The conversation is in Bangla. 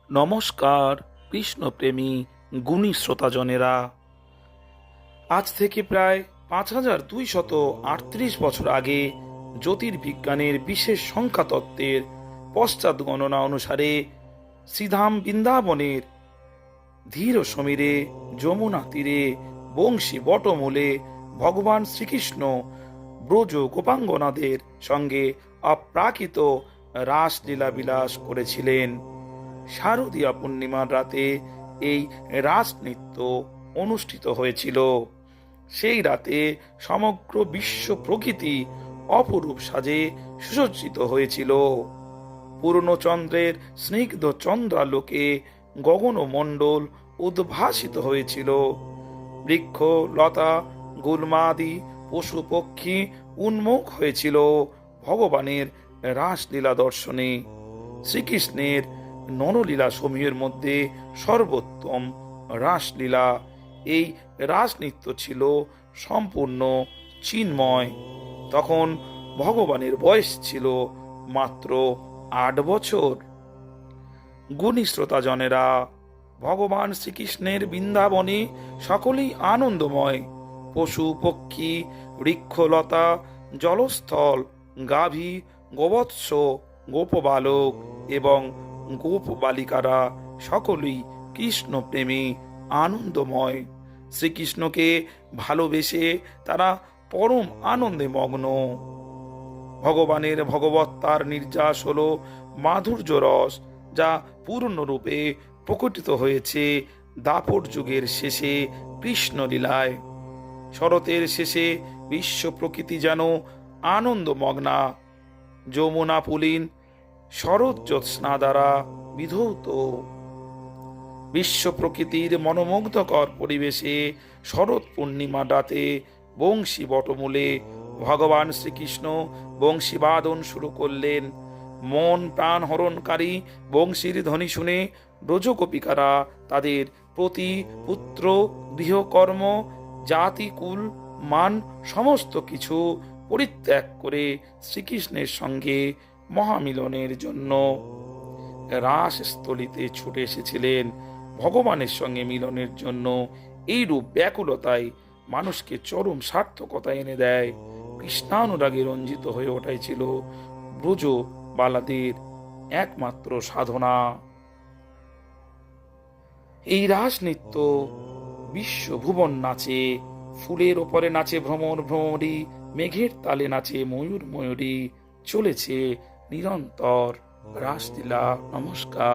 নমস্কার কৃষ্ণপ্রেমী গুণী শ্রোতাজনেরা। আজ থেকে প্রায় 5238 বছর আগে জ্যোতির্বিজ্ঞানের বিশেষ সংখ্যা তত্ত্বের পশ্চাৎ গণনা অনুসারে শ্রীধাম বৃন্দাবনের ধীর সমীরে যমুনা তীরে বংশী বটমূলে ভগবান শ্রীকৃষ্ণ ব্রজ গোপাঙ্গনাদের সঙ্গে অপ্রাকৃত রাসলীলা বিলাস করেছিলেন। শারদীয়া পূর্ণিমার রাতে এই রাসনৃত্য অনুষ্ঠিত হয়েছিল। সেই রাতে সমগ্র বিশ্ব প্রকৃতি অপরূপ সাজে সুসজ্জিত হয়েছিল। পূর্ণচন্দ্রের স্নিগ্ধ চন্দ্রালোকে গগনমণ্ডল উদ্ভাসিত হয়েছিল। বৃক্ষ লতা গুল্মাদি পশু পক্ষী উন্মুখ হয়েছিল ভগবানের রাসলীলা দর্শনে। শ্রীকৃষ্ণের নরলীলা সমূহের মধ্যে সর্বোত্তম রাসলীলা। এই রাসনৃত্য ছিল সম্পূর্ণ চিন্ময়। তখন ভগবানের বয়স ছিল মাত্র 8 বছর। গুণী শ্রোতাজনেরা, ভগবান শ্রীকৃষ্ণের বৃন্দাবনে সকলেই আনন্দময়। পশু পক্ষী বৃক্ষলতা জলস্থল গাভী গোবৎস গোপবালক এবং গোপ বালিকারা সকলেই কৃষ্ণ প্রেমে আনন্দময়। শ্রীকৃষ্ণকে ভালোবেসে তারা পরম আনন্দে মগ্ন। ভগবানের ভগবত্তার নির্যাস হল মাধুর্য রস, যা পূর্ণরূপে প্রকটিত হয়েছে দাপর যুগের শেষে কৃষ্ণলীলায়। শরতের শেষে বিশ্ব প্রকৃতি যেন আনন্দমগ্না। যমুনা পুলিন শরৎ জ্যোৎস্না দ্বারা বিধৌত। বিশ্ব প্রকৃতির মনোমুগ্ধকর পরিবেশে শরৎ পূর্ণিমা রাতে বংশী বটমূলে ভগবান শ্রীকৃষ্ণ বংশী বাদন শুরু করলেন। মন প্রাণ হরণকারী বংশীর ধ্বনি শুনে ব্রজগোপিকারা তাদের প্রতি পুত্র গৃহকর্ম জাতি কুল মান সমস্ত কিছু পরিত্যাগ করে শ্রীকৃষ্ণের সঙ্গে মহামিলনের জন্য রাসস্থলিতে ছুটে এসেছিলেন। ভগবানের সঙ্গে মিলনের জন্য এইরূপ ব্যাকুলতায় মানুষকে চরম সার্থকতা এনে দেয়। কৃষ্ণানুরাগে রঞ্জিত হয়ে ওঠাই ছিল ব্রজ বালাদের একমাত্র সাধনা। এই রাস নৃত্য বিশ্ব ভুবন নাচে। ফুলের ওপরে নাচে ভ্রমর ভ্রমরী, মেঘের তালে নাচে ময়ূর ময়ূরী। চলেছে নিরন্তর রাসলীলা। নমস্কার।